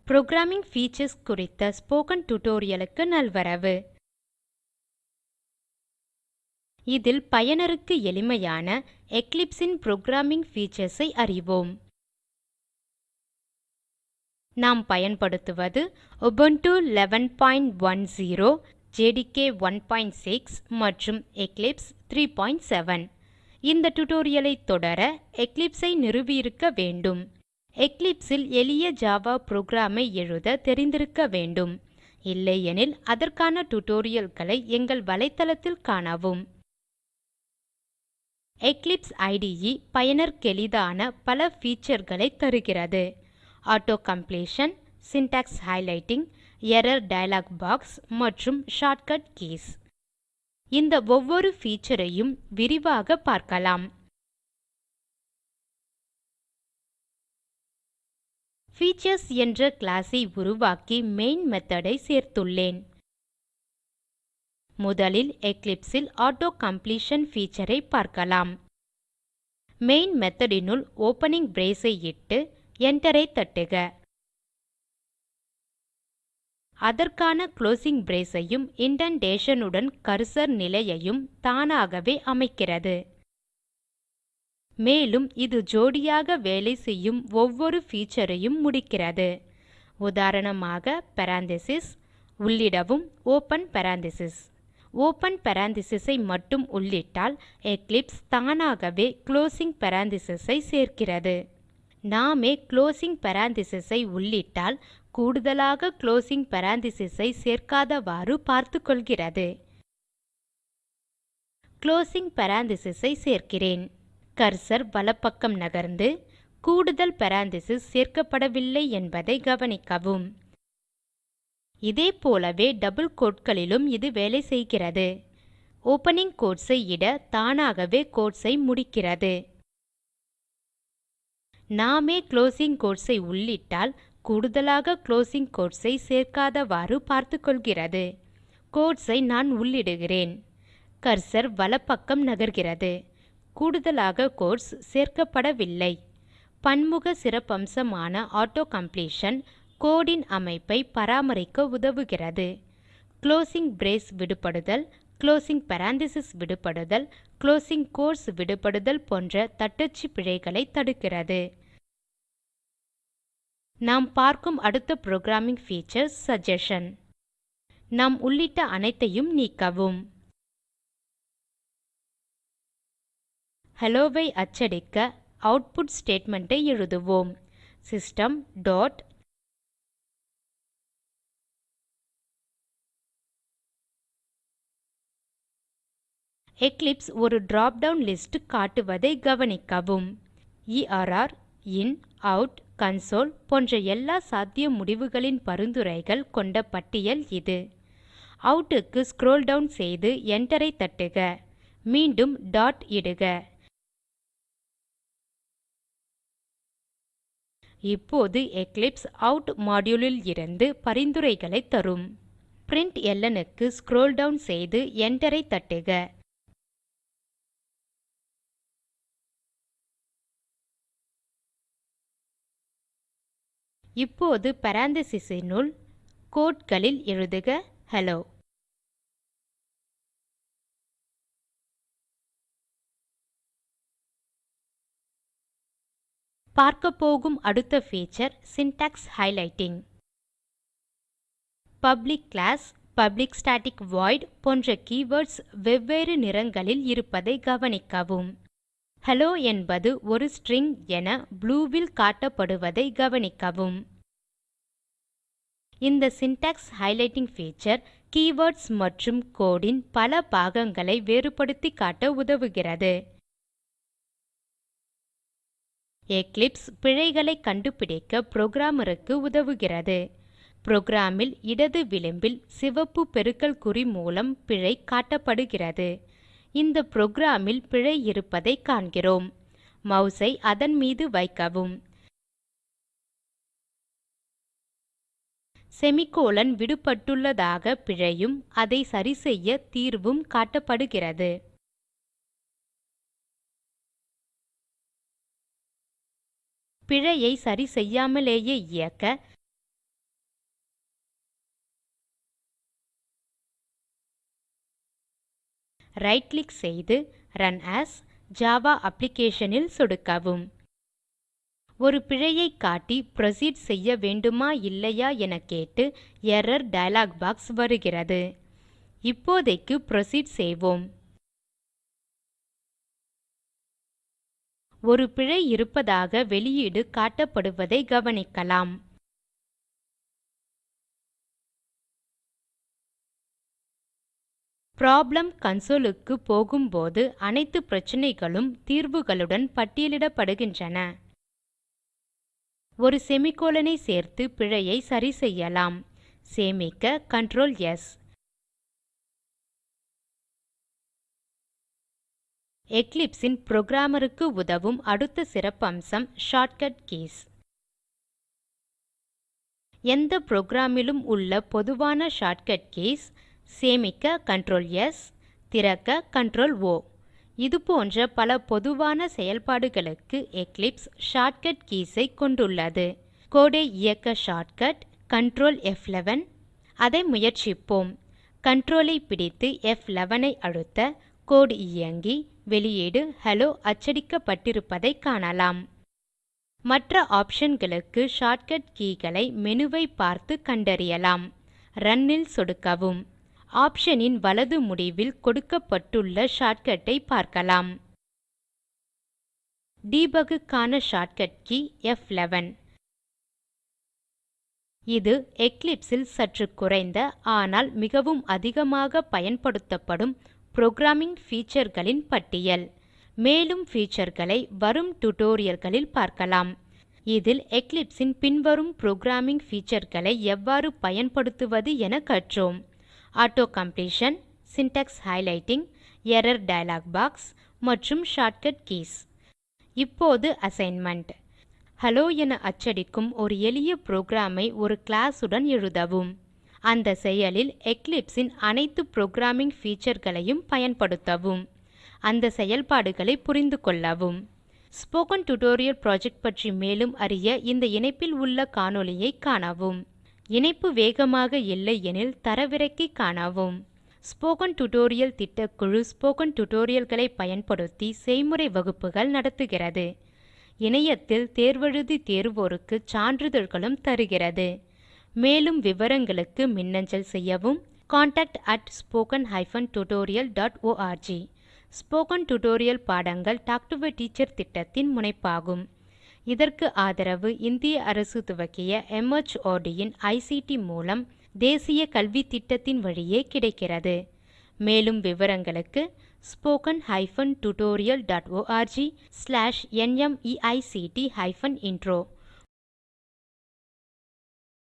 Programming features குறித்த spoken டியூட்டோரியலுக்கு நல்வரவு. இதில் பயனருக்கு எளிமையான Eclipse இன் புரோகிராமிங் ஃபீச்சர்ஸ் ஐ அறிவோம். நாம் பயன்படுத்துவது Ubuntu 11.10, JDK 1.6 மற்றும் Eclipse 3.7. இந்த டியூட்டோரியலை தொடர Eclipse ஐ நிறுவியிருக்க வேண்டும். Eclipse இல் எளிய ஜாவா புரோகிராம் ஐ எழுத தெரிந்திருக்க வேண்டும். இல்லையெனில் அதற்கான டியூட்டோரியல்களை எங்கள் வலைத்தளத்தில் காணவும். Eclipse IDE பயனர்க்கெளிதான பல featureகளை தருகிறது. Auto completion, syntax highlighting, error dialog box மற்றும் ஷார்ட்கட் கீஸ். இந்த ஒவ்வொரு feature ஐயும் விரிவாக பார்க்கலாம். ஃபீச்சர்ஸ் என்ற class ஐ உருவாக்கி மெயின் method ஐ சேர்த்துள்ளேன். முதலில் Eclipse இல் ஆட்டோ கம்ப்ளீஷன் feature ஐ பார்க்கலாம். மெயின் method னுள் ஓப்பனிங் brace ஐ இட்டு Enter ஐ தட்டுக. அதற்கான குளோசிங் brace ஐயும் இண்டென்டேஷன் உடன் கர்சர் நிலையையும் தானாகவே அமைக்கிறது. மேலும் இது ஜோடியாக வேலை செய்யும் ஒவ்வொரு feature ஐயும் முடிக்கிறது. உதாரணமாக parenthesis உள்ளிடவும் ஓப்பன் parenthesis. ஓப்பன் parenthesis ஐ மட்டும் உள்ளிட்டால் Eclipse தானாகவே குளோசிங் parenthesis ஐ சேர்க்கிறது. நாமே குளோசிங் parenthesis ஐ உள்ளிட்டால் கூடுதலாக குளோசிங் parenthesis ஐ சேர்க்காதவாறு பார்த்துக்கொள்கிறது. குளோசிங் parenthesis ஐ சேர்க்கிறேன். கர்சர் வலப்பக்கம் நகர்ந்து கூடுதல் parenthesis சேர்க்கப்படவில்லை என்பதை கவனிக்கவும். இதே போலவே டபிள் quoteகளிலும் இது வேலை செய்கிறது. ஓப்பனிங் quotes ஐ இட தானாகவே quotes ஐ முடிக்கிறது. நாமே குளோசிங் quotes ஐ உள்ளிட்டால் கூடுதலாக குளோசிங் quotes ஐ சேர்க்காதவாறு பார்த்துக்கொள்கிறது. quotes ஐ நான் உள்ளிடுகிறேன். கர்சர் வலப்பக்கம் நகர்கிறது. கூடுதலாக quotes சேர்க்கப்படவில்லை. பன்முக சிறப்பம்சமான ஆட்டோ கம்ப்ளீஷன் கோடு இன் அமைப்பை பராமரிக்க உதவுகிறது. குளோசிங் brace விடுபடுதல், குளோசிங் parenthesis விடுபடுதல், குளோசிங் quotes விடுபடுதல் போன்ற தட்டச்சு பிழைகளை தடுக்கிறது. நாம் பார்க்கும் அடுத்த புரோகிராமிங் feature சஜஷன். நாம் உள்ளிட்ட அனைத்தையும் நீக்கவும். hello ஐ அச்சடிக்க அவுட்புட் ஸ்டேட்மெண்ட் ஐ எழுதுவோம். system டாட் Eclipse ஒரு drop down list காட்டுவதை கவனிக்கவும். err, in, out, console போன்ற எல்லா சாத்திய முடிவுகளின் பரிந்துரைகள் கொண்ட பட்டியல் இது. out க்கு ஸ்க்ரோல் டவுன் செய்து Enter ஐ தட்டுக. மீண்டும் டாட் இடுக. இப்போது Eclipse out module இருந்து பரிந்துரைகளை தரும். println க்கு ஸ்க்ரோல் டவுன் செய்து Enter ஐ தட்டுக. இப்போது parenthesis னுள் quoteகளில் எழுதுக hello. பார்க்கப்போகும் அடுத்த feature syntax highlighting. Public class, public static void போன்ற கீவர்ட்ஸ் வெவ்வேறு நிறங்களில் இருப்பதை கவனிக்கவும். hello என்பது ஒரு ஸ்ட்ரிங் என blue வில் காட்டப்படுவதை கவனிக்கவும். இந்த சின்டாக்ஸ் ஹைலைட்டிங் feature கீவர்ட்ஸ் மற்றும் கோடு இன் பல பாகங்களை வேறுபடுத்தி காட்ட உதவுகிறது. Eclipse பிழைகளை கண்டுபிடிக்க புரோகிராமருக்கு உதவுகிறது. புரோகிராமில் இடது விளிம்பில் சிவப்பு பெருக்கல் குறி மூலம் பிழை காட்டப்படுகிறது. இந்த புரோகிராமில் பிழை இருப்பதை காண்கிறோம். மவுஸை அதன் மீது வைக்கவும். செமிகோலன் விடுபட்டுள்ளதாக பிழையும் அதை சரிசெய்ய தீர்வும் காட்டப்படுகிறது. பிழையை சரி செய்யாமலேயே இயக்க ரைட் கிளிக் செய்து ரன் as ஜாவா அப்ளிகேஷனில் சொடுக்கவும். ஒரு பிழையை காட்டி புரோசீட் செய்ய வேண்டுமா இல்லையா என கேட்டு எர்ரர் டயலாக் பாக்ஸ் வருகிறது. இப்போதைக்கு புரோசீட் செய்வோம். ஒரு பிழை இருப்பதாக வெளியீடு காட்டப்படுவதை கவனிக்கலாம். ப்ராப்ளம் கன்சோலுக்கு போகும்போது அனைத்து பிரச்சனைகளும் தீர்வுகளுடன் பட்டியலிடப்படுகின்றன. ஒரு செமிகோலனை சேர்த்து பிழையை சரி செய்யலாம். சேமிக்க Ctrl S. Eclipse இன் புரோகிராமருக்கு உதவும் அடுத்த சிறப்பம்சம் ஷார்ட்கட் கீஸ். எந்த புரோகிராமிலும் உள்ள பொதுவான ஷார்ட்கட் கீஸ் சேமிக்க Ctrl S, திறக்க Ctrl O. இதுபோன்ற பல பொதுவான செயல்பாடுகளுக்கு Eclipse ஷார்ட்கட் கீஸ் ஐ கொண்டுள்ளது. கோடை இயக்க ஷார்ட்கட் Ctrl F11. அதை முயற்சிப்போம். Ctrl ஐ பிடித்து F11 ஐ அழுத்த கோடு இயங்கி வெளியீடு ஹெல்லோ அச்சடிக்கப்பட்டிருப்பதை காணலாம். மற்ற ஆப்ஷன்களுக்கு ஷார்ட்கட் கீகளை மெனுவை பார்த்து கண்டறியலாம். ரன் இல் சொடுக்கவும். ஆப்ஷனின் வலது முடிவில் கொடுக்கப்பட்டுள்ள ஷார்ட்கட் ஐ பார்க்கலாம். Debug-க்கான ஷார்ட்கட் கீ F11. இது Eclipse இல் சற்று குறைந்த ஆனால் மிகவும் அதிகமாக பயன்படுத்தப்படும் புரோகிராமிங் featureகளின் பட்டியல். மேலும் featureகளை வரும் tutorialகளில் பார்க்கலாம். இதில் Eclipse இன் பின்வரும் புரோகிராமிங் featureகளை எவ்வாறு பயன்படுத்துவது என கற்றோம். Auto completion, syntax highlighting, error dialog box மற்றும் ஷார்ட்கட் கீஸ். இப்போது அசைன்மென்ட். ஹலோ என அச்சடிக்கும் ஒரு எளிய புரோகிராமை ஒரு கிளாஸ் உடன் எழுதவும். அந்த செயலில் Eclipse இன் அனைத்து புரோகிராமிங் featureகளையும் பயன்படுத்தவும். அந்த செயல்பாடுகளை புரிந்து கொள்ளவும். ஸ்போக்கன் டியூட்டோரியல் புரொஜெக்ட் பற்றி மேலும் அறிய இந்த இணைப்பில் உள்ள காணொளியை காணவும். இணைப்பு வேகமாக இல்லை எனில் தரவிறக்கி காணவும். ஸ்போக்கன் டியூட்டோரியல் திட்டக்குழு ஸ்போக்கன் டியூட்டோரியல்களை பயன்படுத்தி செய்முறை வகுப்புகள் நடத்துகிறது. இணையத்தில் தேர்வெழுதி தேர்வோருக்கு சான்றிதழ்களும் தருகிறது. மேலும் விவரங்களுக்கு மின்னஞ்சல் செய்யவும். contact@spoken-tutorial.org. ஸ்போக்கன் டியூட்டோரியல் பாடங்கள் டாக் டு எ டீச்சர் திட்டத்தின் முனைப்பாகும். இதற்கு ஆதரவு இந்திய அரசு துவக்கிய MHRD இன் ICT மூலம் தேசிய கல்வித்திட்டத்தின் வழியே கிடைக்கிறது. மேலும் விவரங்களுக்கு spoken-tutorial.org/nmeict-intro